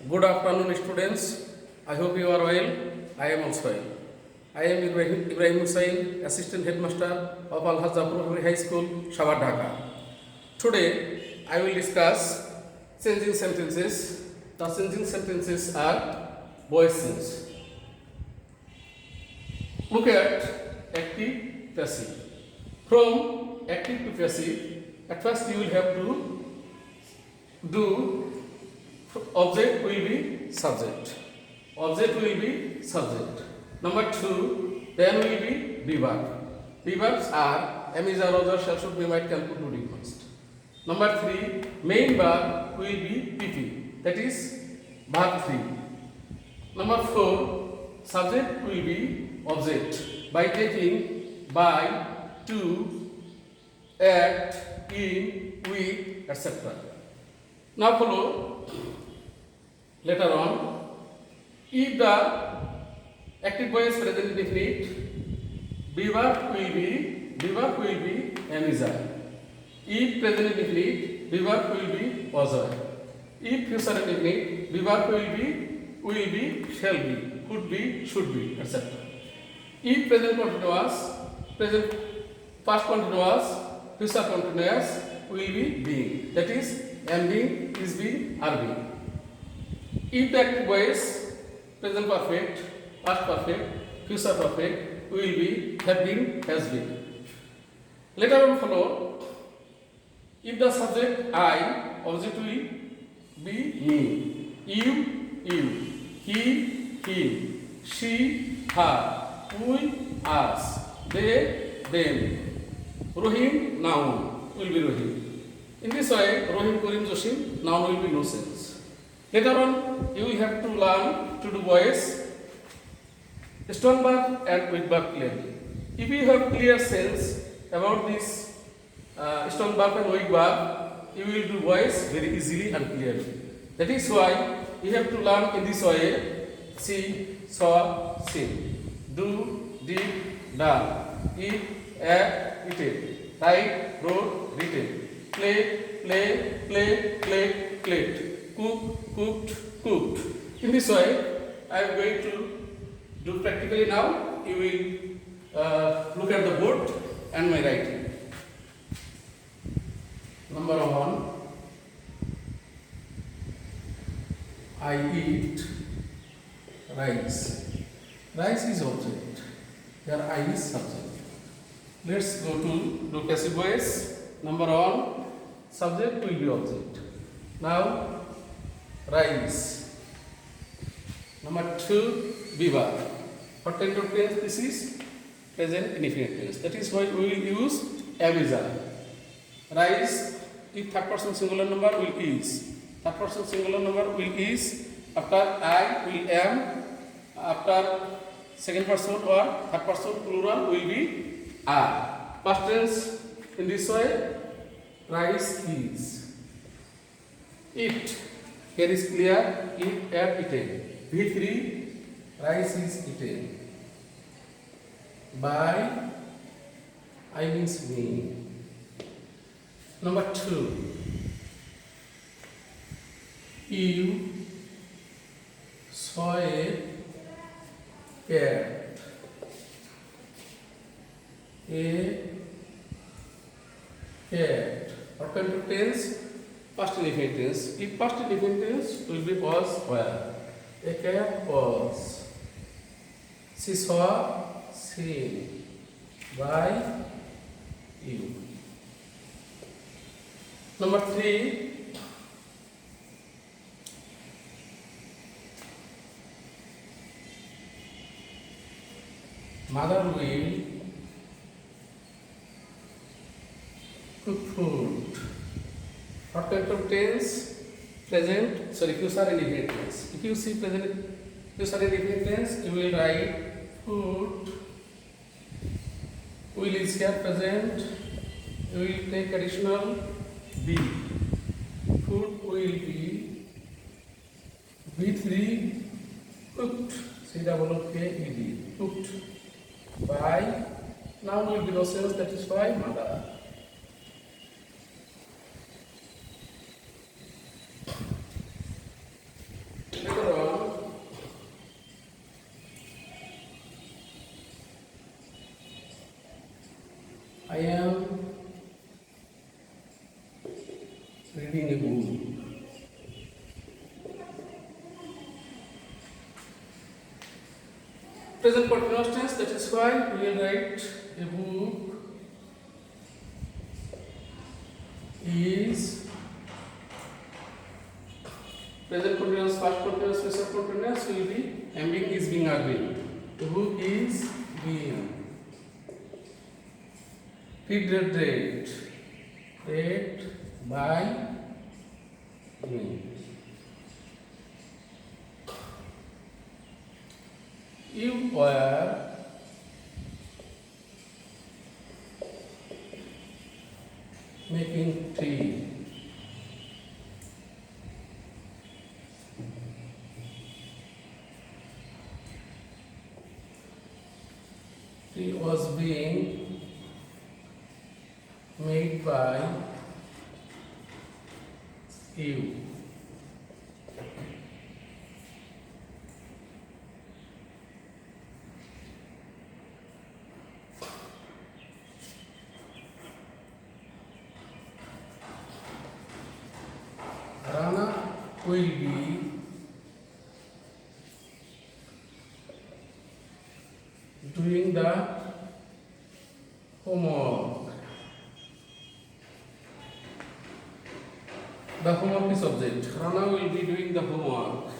Good afternoon, students. I hope you are well. I am also well. I am Ibrahim Hussain, Assistant Headmaster of Al Hazza Primary High School, Shawar, Dhaka. Today, I will discuss changing sentences. The changing sentences are voice change. Look at active, passive. From active to passive, at first you will have to do object will be subject. Object will be subject. Number 2, then will be verb. Verbs are am, is, are, was, shall, should, be, might, can, could, would, must. Number 3, main verb will be PP. That is verb 3. Number 4, subject will be object by taking by, to, at, in, with, etc. Now follow later on. If the active voice present indefinite, verb will be am, is, are. If present indefinite, verb will be was, are. If future indefinite, verb will be, shall be, could be, should be, etc. If present continuous, present past continuous, future continuous will be being. That is am being, is being, are being. If the active voice present perfect, past perfect, future perfect will be have been, has been. Later on follow. If the subject I, object will be me, you, he, him, she, her, we, us, they, them. Rohim, noun will be Rohim. In this way, Rohim, Korim, Joshim, noun will be no sense. Later on, you will have to learn to do voice, strong verb and weak verb clearly. If you have clear sense about this strong verb and weak verb, you will do voice very easily and clearly. That is why you have to learn in this way: see, saw, seen, do, did, done, eat, ate, eaten, write, wrote, written, play, played, cook, cooked. In this way, I am going to do practically now. You will look at the board and my writing. Number 1, I eat rice. Rice is object. Here I is subject. Let's go to do passive voice. Number 1, subject will be object. Now rice. Number 2, verb. For tentative tense, this is present indefinite tense. That is why we will use am, is, are. Rice, if third person singular number will is. Third person singular number will is. After I will am. After second person or third person plural will be are. Past tense in this way, rice is. Eat. Here is clear, eat, ate, eaten. V3, rice is eaten. By, I means me. Number 2, you saw a cat. A cat. What kind of tense? Past indefinite tense. If past indefinite tense will be was where. A cat was. She saw, seen by you. Number 3, mother will cook food. What kind of tense? Present, future indefinite tense. If you see present, future indefinite tense, you will write food. Will is here present. You will take additional be. Food will be V3 cooked. C-O-O-K-E-D. Cooked by. Noun will be no sense, that is why mother. reading a book. Present continuous tense, that is why we will write a book is present continuous, past continuous, future continuous will be am being, is being, are being. The book is being. Feed the date. Read by me. You were making tea. Tea was being made by you. Rana will be doing the homework. The homework is object. Rana will be doing the homework.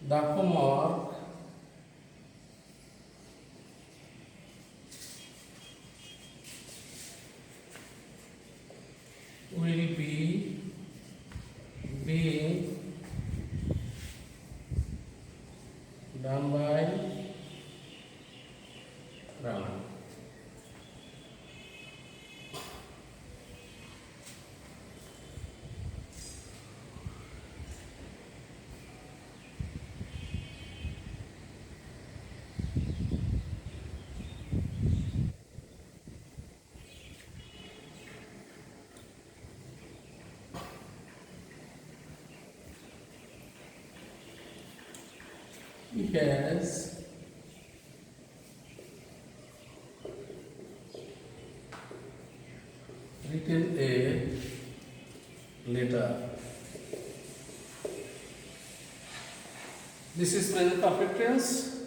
The homework will be being done by Rana. He has written a letter. This is present perfect tense.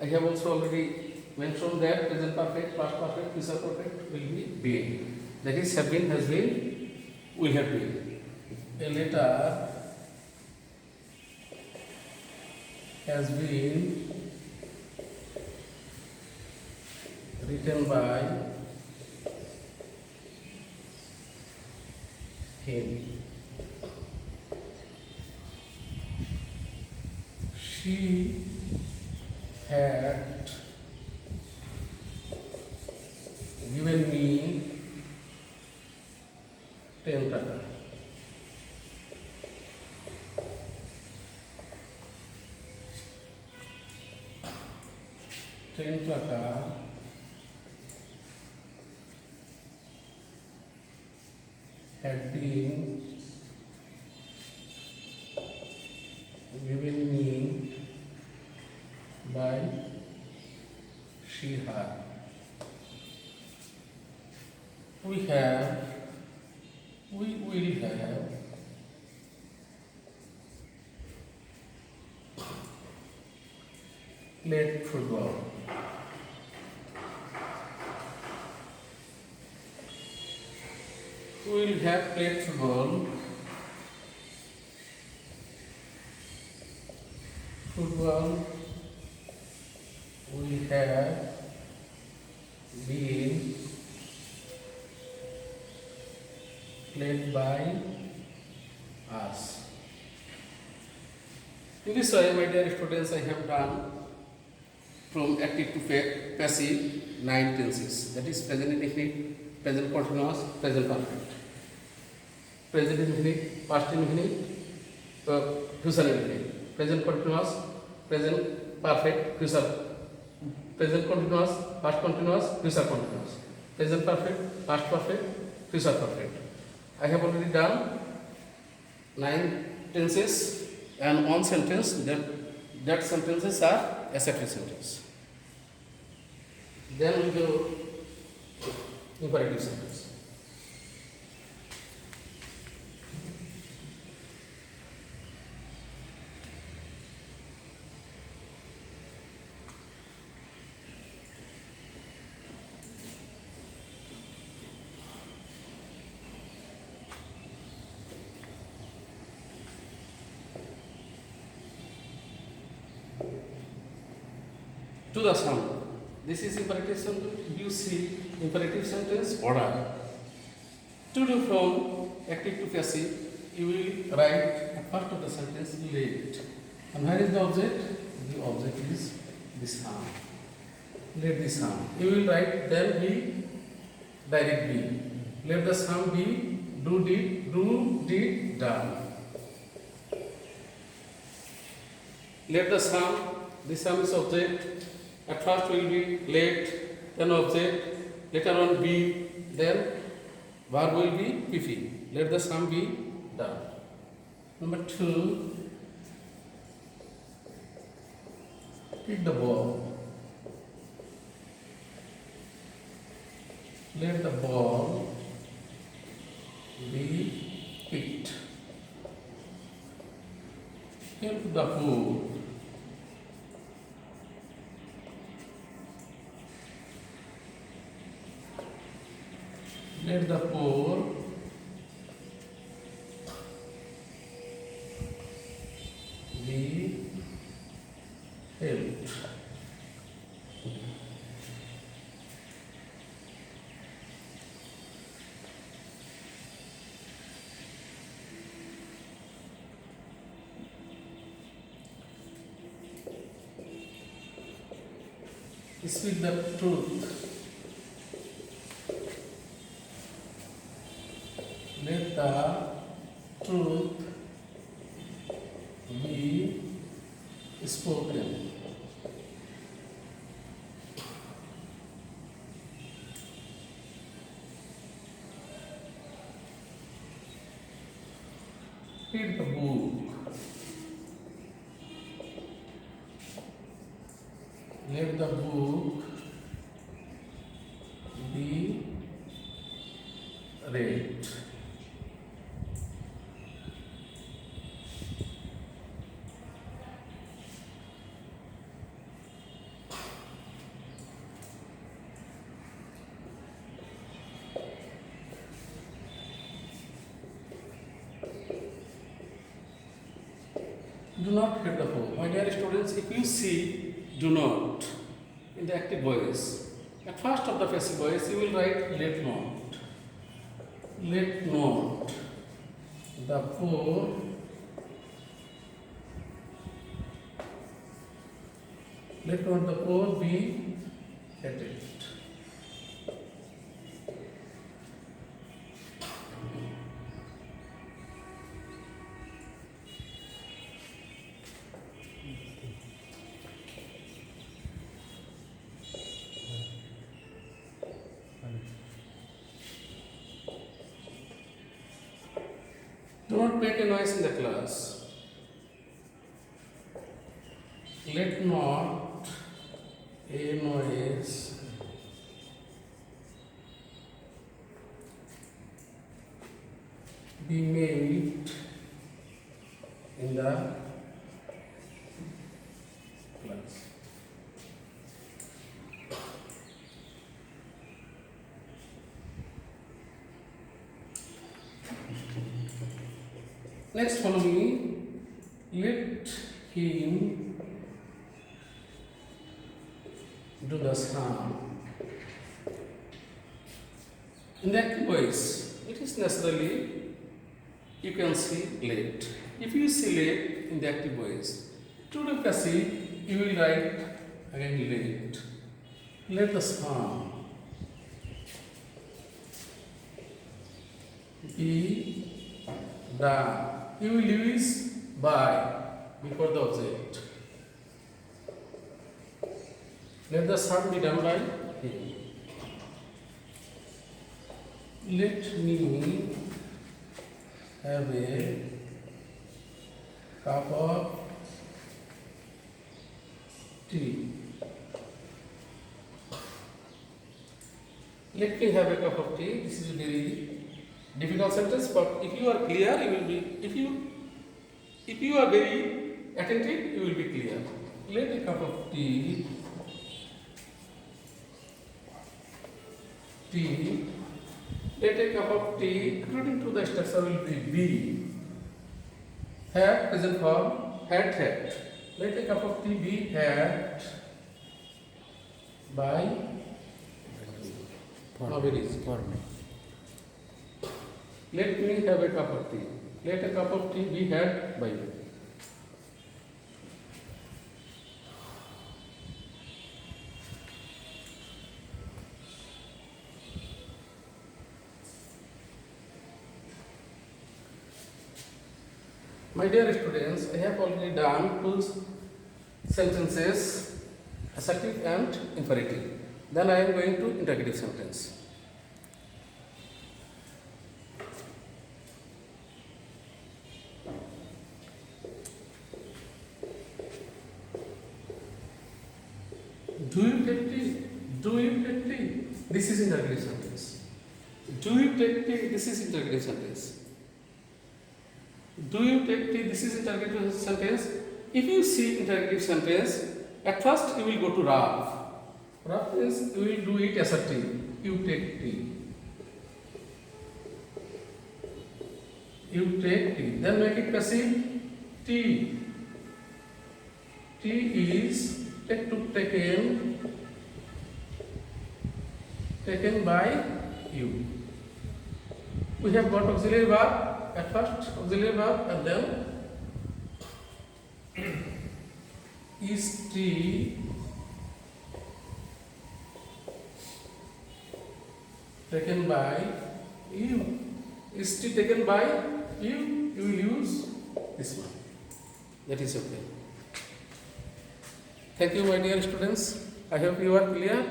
I have also already mentioned that present perfect, past perfect, future perfect will be being. That is have been, has been, will have been. A letter has been written by him. She had given me 10 taka. Ten taka had been given me by she, her. We will have played football. We will have played football. Football will have been played by us. In this way, my dear students, I have done from active to passive 9 tenses. That is present indefinite, present continuous, present perfect. Present indefinite, past indefinite, future indefinite. Present continuous, present perfect, future. Present continuous, past continuous, future continuous. Present perfect, past perfect, future perfect. I have already done 9 tenses and 1 sentence. That sentences are assertive sentence. Then we go imperative sentence. to the sound. This is imperative sentence. You see imperative sentence order. To do from active to passive, you will write at first of the sentence let. And where is the object? The object is the sound. Let the sound. You will write then be direct be. Let the sound be do did done. Let the sound. The sound is object. At first will be let, then object, later on be, then verb will be PP. Let the sum be done. Number 2, pick the ball. Let the ball be picked. Help the poor. Let the poor be helped. Speak the truth. Let the truth be spoken. Read the book. Let the book be read. Do not hit the foe. My dear students, if you see do not in the active voice, at first of the passive voice you will write let not. Let not the poor let not the poor be hated. Do not make a noise in the class. Let not a noise be made in the class. Next, follow me. Let him do the sum. In the active voice, it is necessarily you can see let. If you see let in the active voice, to the passive, you will write again let. Let the sum be done. You will use by before the object. Let the sum be done by him. Let me have a cup of tea. Let me have a cup of tea. This is a very difficult sentence, but if you are clear, you will be. If you are very attentive, you will be clear. Let a cup of tea. Let a cup of tea. According to the structure, will be. Had present form. Had. Let a cup of tea be had by For now very easy. for me. Let me have a cup of tea. Let a cup of tea be had by you. My dear students, I have already done two sentences, assertive and imperative. Then I am going to interrogative sentence. Do you take tea? Do you take tea? This is interrogative sentence. Do you take tea? This is interrogative sentence. Do you take tea? This is interrogative sentence. If you see interrogative sentence, at first you will go to Raf. Raf means you will do it assertive. You take tea. You take tea. Then make it passive. Tea. Tea is taken by you. We have got auxiliary verb. At first auxiliary verb and then is tea taken by you? Is tea taken by you? You will use this one. That is okay. Thank you, my dear students. I hope you are clear.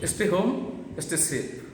Stay home, stay safe.